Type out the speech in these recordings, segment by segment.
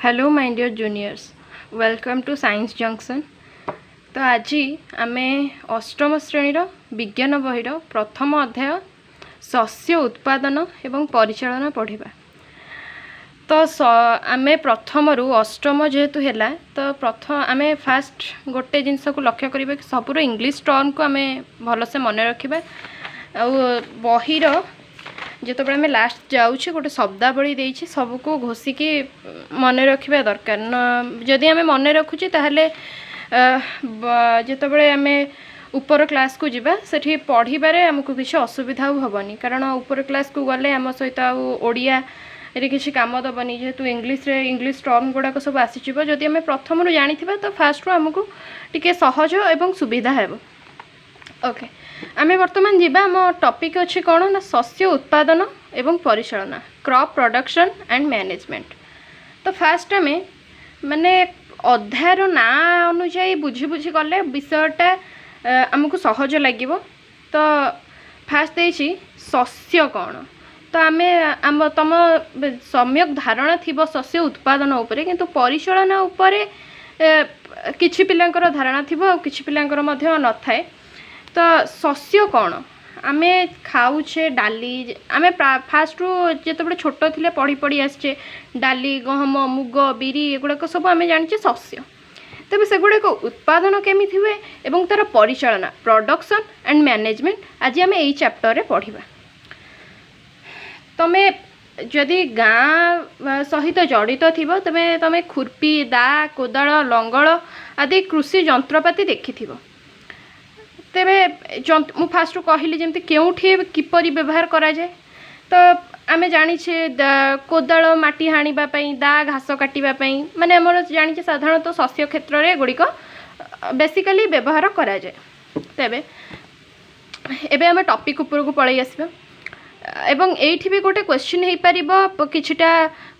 Hello my dear juniors, welcome to science junction. तो आज आम अष्टम श्रेणी विज्ञान बहिर प्रथम अध्याय शस्य उत्पादन एवं परिचालन पढ़ा। तो आम प्रथम रु अष्टम जेहेतु है तो प्रथम आम फास्ट गोटे जिनस को लक्ष्य करिबा कि सबूर इंग्लिश टर्म को आम भलसे मन रखा। बहिर जो आम लास्ट जाऊे गोटे शब्दावली देछि सबको घोषिकी मन रखा दरकार न। जदि आम मन रखुचे ताहले जितेबाला आम ऊपर क्लास को जीवा सेठी पढ़िबारे आमको किसी असुविधा हेबनी, कारण ऊपर क्लास को गले आम सहित ओडिया रे किसी काम दबनी जेहेतु इंग्लिश टर्म गुड़ाक सब आसीज। जदि आम प्रथम जानी तो फास्ट आमको टिके सहज एवं सुविधा हेब। ओके, आम बर्तमान जीवा आम टॉपिक अच्छी कौन ना शस्य उत्पादन एवं परिचालन, क्रॉप प्रोडक्शन एंड मैनेजमेंट। तो फास्ट आम माने अध्यायर ना अनुजाई बुझी बुझी गले विषयटा आमको सहज लगे। तो फास्ट देछि शस्य कौन। तो आम तुम सम्यक धारणा थी शस्य उत्पादन उपरे, किंतु परिचालन उपरे किछि पिलांकर धारणा थी किछि पिलांकर मध्य न थाए। तो शस्य कौन आम खाऊे डाली आम फास्ट रू जो छोट थे पढ़ी पढ़ी आसचे डाली गहम मुग बिरी एगुड़ाक सब आम जाने शस्य। तेज सेगुड़ाक उत्पादन केमी हुए एवं तार परिचालना प्रोडक्शन एंड मैनेजमेंट आज आम यही चैप्टर रे पढ़ा। तमे जदि गाँ सहित जड़ित थी तमें तमें खुरपी दा कोदाल लंगल आदि कृषि जंत्रपाति देखि। तेरे मु फास्ट कहली जमती केउठी किपरि व्यवहार करा जाए। तो आमे जानिछे कोदाल माटी हाणिबा पई दा घास काटिबा पई माने हमर जानिछे साधारणतः शस्य क्षेत्र रे गुड़िक बेसिकली व्यवहार करा जाए। तेबे एबे आमे टॉपिक ऊपर को पळै आसीबा एवं एठी भी गोटे क्वेश्चन हे परिबो किछिटा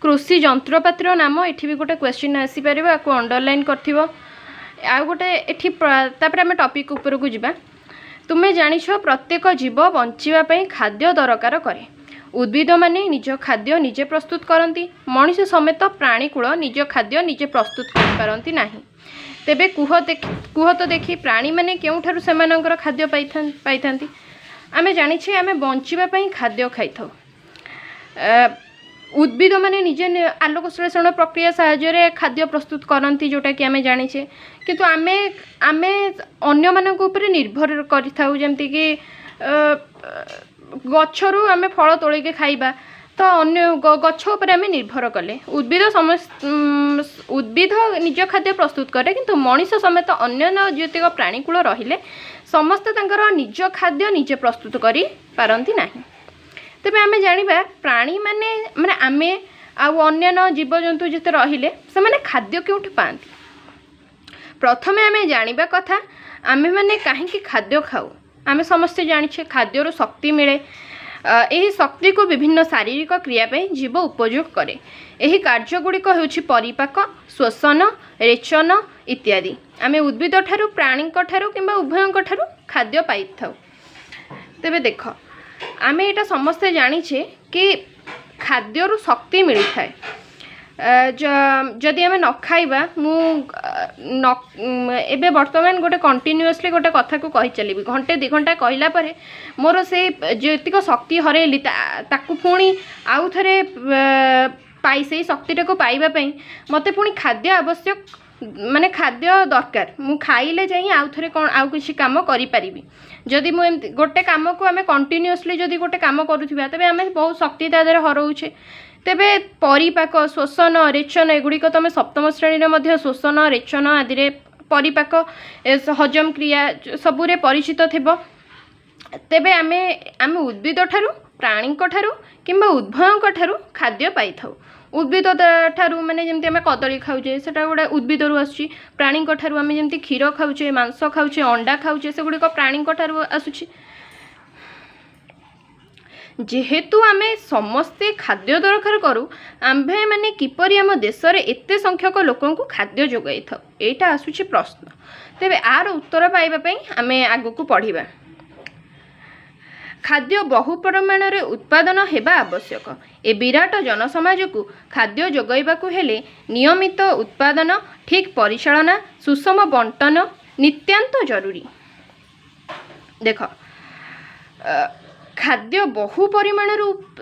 कृषि जंत्रपातिर नाम एठी भी गोटे क्वेश्चन आसी परिबो आको अंडरलाइन करथिबो। आ गोटे एठी तापर आम टॉपिक ऊपर को जीवा। तुम्हें जानिछ प्रत्येक जीव बंचिबा खाद्य दरकार करे। उद्भिद माने निज खाद्य निजे प्रस्तुत करती, मनीष समेत प्राणीकूल निज खाद्य निजे प्रस्तुत कर पारती नाही। तेबे कुह तो देखी प्राणी माने केउठारु सेमानकर खाद्य पाइथांती। आमे जानिछे आमे बंचिबा खाद्य खाइथाउ। उद्भिद माने निजे आलोक संश्लेषण प्रक्रिया साहाय्य खाद्य प्रस्तुत करती जोटा कि आमे जानिछे, किंतु आमे आमे अन्य मानक ऊपर निर्भर करिथाउ। जेमति कि गछरु आमे फल तोलिके खाइबा तो अन्य गछ उपर आमे निर्भर कले। उद्भिद निज खाद्य प्रस्तुत करे, किंतु मनीष समेत अन्य जतिक प्राणीकूल रहिले समस्त तांकर निज खाद्य निजे प्रस्तुत करि पारंती नाही। तेबे आमे जानिबा प्राणी माने माने आमे आउ अन्य जीवजंतु जिते रहिले से माने खाद्य केउठी पांती। प्रथमे आमे जानिबा कथा आमे माने काहेकि खाद्य खाऊ। आमे समस्त जानिछे खाद्यरु शक्ति मिले। एही शक्ति को विभिन्न शारीरिक क्रिया पे जीव उपयोग करे। एही कार्य गुड़िक हेउछि परिपाक श्वसन रेचन इत्यादि। आमे उद्भिद ठारू प्राणी ठारू किंबा उभयंक ठारू खाद्य पाइथाउ। तेबे देख आमे एटा समस्ते जानिछे कि खाद्यरु शक्ति मिली थाए। जदि आमे न खाइबा मु एबे वर्तमान गोटे कंटिन्यूअसली गोटे कथा को कहि चलिबी घंटे 2 घंटा कहला परे मोर से जेतिक शक्ति हरेली ताकू पुणी आउ थरे पाई से शक्तिटा को पाइबा पई मते पुणी खाद्य आवश्यक माने खाद्य दरकार। मु खाइले जाई आउ थरे कोन आउ किछि काम करि परिबी। जदि मु एमति गोटे काम को आमे कंटिन्यूअसली जदि गोटे काम करूथिबा तबे आमे बहुत शक्ति तादर हरउछे। तेबे परिपाक श्वसन रेचन एगुड़िक तुम सप्तम श्रेणी में श्वसन रेचन आदि रे परिपाक हजम क्रिया सबुरे परिचित थिबो। तेबे आमे आमे उद्भिद ठारू प्राणी ठारू किंबा उद्भयंक ठारू खाद्य पाई थाउ। उद्भिद ठारू माने जेमति आमे कदली खाउचे सेटा गोटे उद्भिद रु आसुची। प्राणी ठारू आमे जेमति क्षीर खाउचे मांस खाउचे अंडा खाउचे सेगुड़िक प्राणी ठारू आसुची। जेहेतु आमे समस्ते खाद्य दरकार करूँ आम्भे माने किपरि आम देश रे एते संख्यक लोकन को खाद्य जोगाई थाउ एटा आसुची प्रश्न। तेबे आर उत्तर पाइबा पई आमे आगु को पढ़िबा। खाद्य बहु परिमाण उत्पादन हेबा आवश्यक। ए विराट जनसमाज को खाद्य जोगाइबाकु हेले नियमित उत्पादन, ठीक परिचालना, सुषम बंटन नित्यांत जरूरी। देख खाद्य बहु परिमाण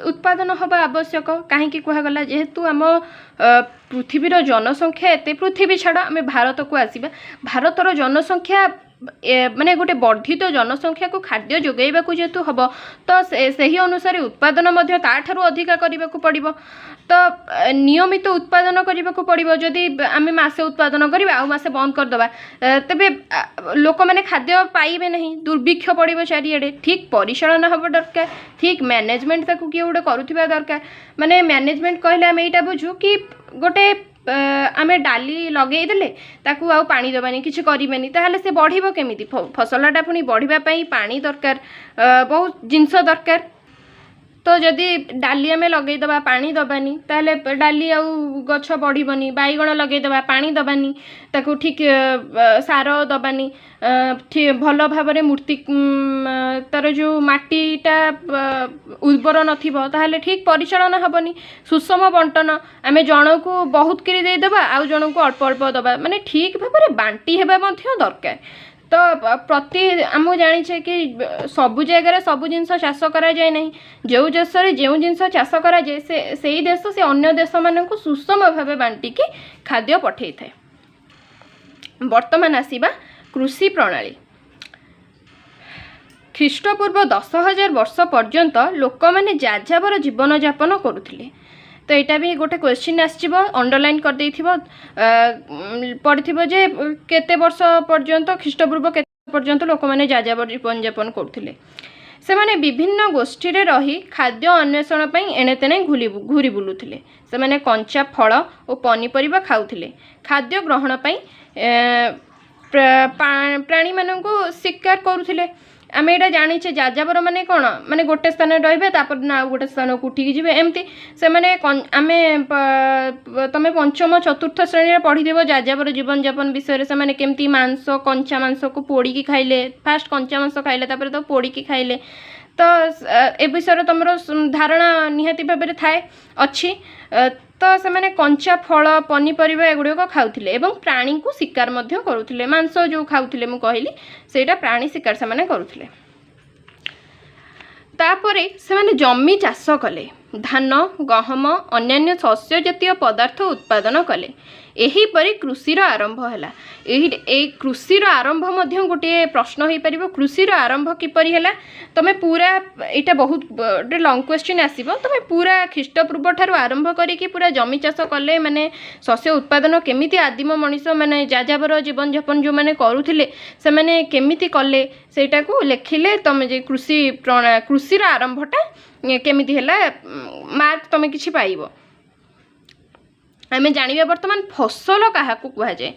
उत्पादन हवा आवश्यक कहीं कहगला जेहेतु आम पृथ्वीर जनसंख्या एते, पृथ्वी छाड़ आम भारत को आसवा, भारतर जनसंख्या माने गोटे वर्धित जनसंख्या को खाद्य जोगाइबा को जेतु हम तो सही अनुसार उत्पादन मध्य ताठारु अधिका करने को पड़िबो। तो नियमित उत्पादन करने को पड़िबो। जदि आम मासे उत्पादन करबा आ मासे बंद करदबा तेबे लोक माने खाद्य पाइबे नहीं, दुर्भिक्ष पड़िबो चारिआडे। ठीक परिचालन हब दरकार, ठीक मैनेजमेंट ताकू किए गोटे करुथिबा दरकार। माने मैनेजमेंट कहले आम एटा बुझू कि गोटे आमे डाली लगे देले ताकू आउ पानी दबानी किछि करिबेनी ताहले से बढ़िबो केमिति। फसलटा पुनी बढ़िबा पई पानी दरकार, बहुत जिंस दरकार। तो जदि डाली आमे लगे दबा पानी दबानी ताहले डाली आउ गछ बढ़िबनी। बाईगण लगे दबा पानी दबानी, ताकू ठीक सार दबानी, भल भाव मूर्ति तार जो माटीटा उर्वर नथिबो ताहले ठीक परिचालन हबनी। सुषम बंटन आमे जनकू बहुत करी दे दबा आउ जनकू अल्प अल्प दबा, माने ठीक भाव बांटी हेबा मध्य दरकार। तो प्रति आम जाने कि सबु जगह सबु जिनस चाष करा जाए नहीं। जो देश में जो जिनस चाष करा जाए से ही देश से अन्य देश मानक सुषम भाव बांटिकी खाद्य पठे थाए। वर्तमान आसीबा कृषि प्रणाली। ख्रीष्टपूर्व 10,000 वर्ष पर्यंत लोक मैंने जाजावर जीवन यापन करुथिले। तो यहाँ भी गोटे क्वेश्चन आसो अंडरलाइन कर देथिबो, पढ़िथिबो जे केते वर्ष पर्यंत ख्रीष्टपूर्व केते पर्यंत लोक मैंने जाजावर जीवन यापन करथिले। से माने विभिन्न गोष्ठी रे रही खाद्य अन्वेषण पई एणे तेणे घूरी बुलुथिले। से माने कंचा फल और पनीपरिबा खाउथिले। खाद्य ग्रहण पई प्राणी माननकु शिकार करुथिले। आम यहाँ जाने जाजावर माने कौन माने गोटे स्थान रे ना गोटे स्थान को उठिकी जी एमती से माने आम तुम पंचम चतुर्थ श्रेणी पढ़ीदेव जाजावर जीवन यापन विषय से माने केमती मांस कंचा मांस को पोड़िकी खाइले। फास्ट कंचा मांस खाइले तापर तो पोड़िकी खाइले। तो ए विषय तुम धारणा निहाती भाव में थाए अच्छी। तो से माने कंचा फल पनीपरिबा एगुड़िक खाउथिले एवं प्राणी को शिकार मध्य करुथिले। मांस जो खाउथिले मु कहली सेटा प्राणी शिकार से माने करुथिले। तापरे से माने जमी चाष कले, धान गहम अन्यान्य शस्य जातीय पदार्थ उत्पादन कले। एही परी कृषिर आरंभ हैला। एही कृषिर आरंभ मध्य गोटे प्रश्न हो पारिबो, कृषिर आरंभ किपरि हैला। तमे पूरा एटा बहुत लॉन्ग क्वेश्चन आसीबो। तमे पूरा ख्रीष्टपूर्व ठारू आरंभ करिकि पूरा जमी चाष कले माने शस्य उत्पादन केमिति आदिम मनीष माने जाजावर जीवन यापन जो माने करुथिले से माने केमिति कले सेटा को लेखिले। तमे जे कृषिर आरंभटा केमिति हैला मार्क तमे किछि पाइबो। आम जानिबा वर्तमान फसल क्या कह जाए।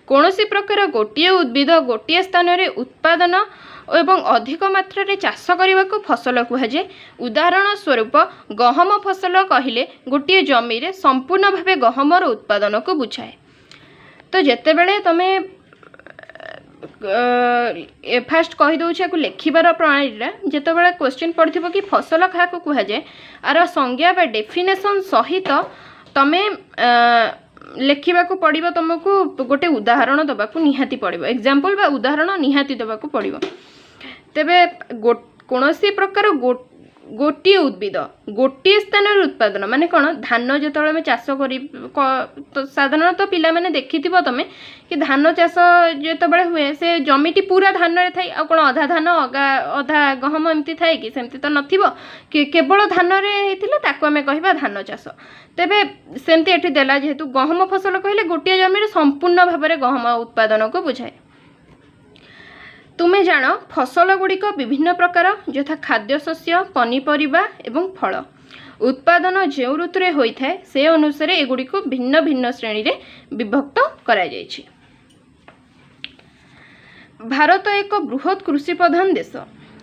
कौन सी प्रकार गोटे उद्भिद गोटे स्थान रे उत्पादन एवं अधिक मात्रा रे चाष करने को फसल कह जाए। उदाहरण स्वरूप गहम फसल कहले गोटे जमी रे संपूर्ण भावे गहमर उत्पादन को बुझाए। तो जिते बड़े तुम फास्ट कहीदे को लेखिबार प्रणाली जिते बड़े क्वेश्चन पड़ो कि फसल क्या कह जाए आर संज्ञा बा डेफिनेशन सहित तमे लेखिबा को पड़िबो। तुमको गोटे उदाहरण दबा को निहाती पड़िबो, एग्जांपल बा उदाहरण निहाती दबा को पड़िबो। तेबे कोनोसी प्रकार गोटे उद्भिद गोटे स्थान उत्पादन माने कौन धान जो आम चाष कर साधारणतः पिला माने देखिथिबो तमे कि धान चाष जो हुए से जमीटी पूरा धान रे थाई आ कोन अधा धान अधा गहम एमती थाए कि सेमती तो नथिबो कि केवल धान रे हेतिले ताको आमे कहिबा धान चाष। तेबे सेमती एठी देला जेहेतु गहम फसल कहले गोटे जमी रे संपूर्ण भाव में गहम उत्पादन को बुझाए। तुमे जान फसल गुड़िक विभिन्न प्रकार यथा खाद्य शस्य पनीपरिबा एवं फल उत्पादन जो ऋतु होता है से अनुसार एगुड़ी को भिन्न भिन्न श्रेणी रे विभक्त करा जायछि। भारत एक बृहत कृषि प्रधान देश।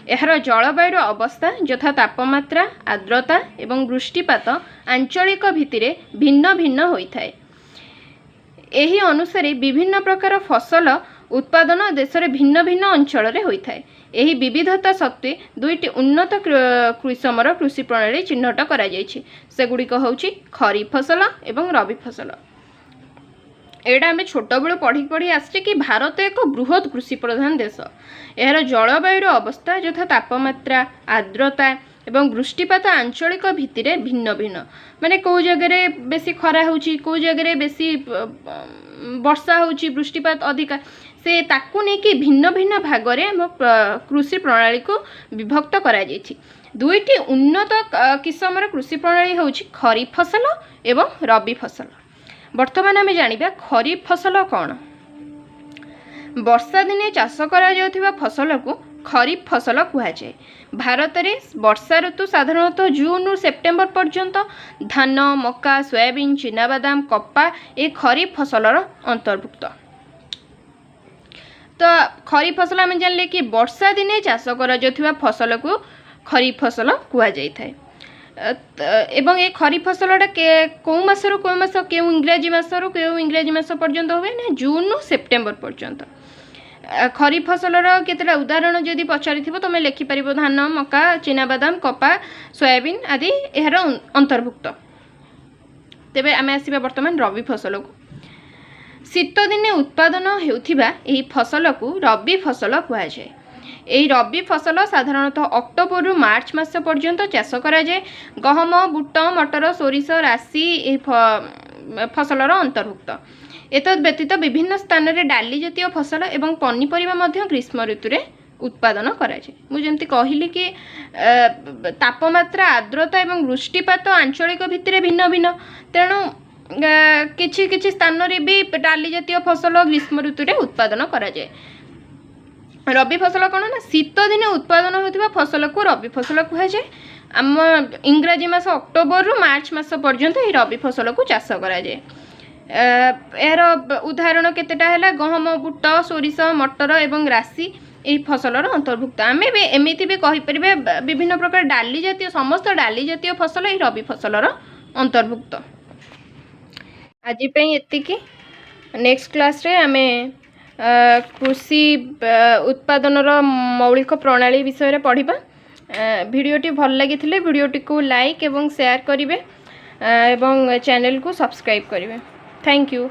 एहार जलवायुर अवस्था यथा तापमात्रा आर्द्रता एवं वृष्टिपात आंचलिक भित्तिरे भिन्न भिन्न होइथाय। एही अनुसार विभिन्न प्रकार फसल उत्पादन देशर भिन्न भिन्न अंचल होता है। यही विविधता सत्वे दुईटी उन्नत किसमर कृषि प्रणाली चिन्हट करा जायछि। सेगुड़िक होछि खरीफ फसल एवं रबी फसल। एटा आम छोट बेलू पढ़ी पढ़ी आसचे कि भारत एक बृहत कृषि प्रधान देश। यार जलवायुर अवस्था यथा तापमात्रा आर्द्रता एवं वृष्टिपात आंचलिक भित्तिरे भिन्न भिन्न माने कौ जगह बेसी खरा होची कौ जगह बेसी वर्षा होची वृष्टिपात अधिका से ताकू नहीं कि भिन्न भिन्न भागरे आम कृषि प्रणाली को विभक्त करा जायछि। दुईटी उन्नत किसमर कृषि प्रणाली होची खरीफ फसल एवं रबी फसल। वर्तमान आम जानिबा खरीफ फसल कौन। वर्षा दिने चाष करा जाउथिबा फसल को खरीफ फसल कुहाଯାଏ। भारत में वर्षा ऋतु साधारणतः जून रु सेप्टेम्बर पर्यंत धान मक्का सोयाबीन चिनाबादाम कपा ए खरीफ फसलर अंतर्भुक्त। तो खरीफ फसल आम जानले कि वर्षा दिने चाष करा जाउथिबा फसल को खरीफ फसल कुहाଯାଇଥାଏ। एवं ये खरीफ फसलटा कौ मसरू कौ मस क्यों इंग्राजी मसरू क्यों इंग्राजी मस पर्यंत हुए ना जून रु सेप्टेम्बर पर्यंत। खरीफ फसलर केतेटा उदाहरण जदि पचारि तुम लिखिपर धान मक्का चिनाबादाम कपा सोयाबीन आदि यार अंतर्भुक्त। तेबे आमे आसिबा वर्तमान रबी फसल को। शीत दिने उत्पादन हेउथिबा एही फसल को रबी फसल कुहाଯାଏ। एही रबी फसल साधारणतः अक्टोबर रु मार्च मास पर्यंत चाष करा जाए। गहम बुट मटर सोरिष राशि एही फसलर अंतर्भुक्त। एतद व्यतीत विभिन्न स्थान में डाली जातीय फसल एवं पनीपरिबा मध्य ग्रीष्म ऋतु रे उत्पादन कराए। मुझे कहली कि तापमात्रा आर्द्रता एवं वृष्टिपात आंचलिक भित्तिरे भिन्न भिन्न तेणु किछि किछि स्थान रे भी डाली जातीय फसल ग्रीष्म ऋतु रे उत्पादन कराए। रबी फसल कौन ना शीत दिने उत्पादन होतिबा फसल को रबी फसल कुहाଯାଏ। आम इंग्राजी मास अक्टोबर रु मार्च मास पर्यंत ही रबी फसल को चाष कराए। यार उदाहरण केतेटा है गहम बुट सोरिष मटर एवं राशि यही फसलर अंतर्भुक्त। आम भी एमती भी कहीपर विभिन्न प्रकार डाली जातीय समस्त डाली जातीय फसल यही रबी फसलर अंतर्भुक्त। आज एतिकी नेक्स्ट क्लास रे आमे कृषि उत्पादनर मौलिक प्रणाली विषय पढ़िबा। भिडियोटी भल लगी भिडियोटी को लाइक एवं शेयर करिवे एवं चैनल को सब्सक्राइब करिवे। Thank you.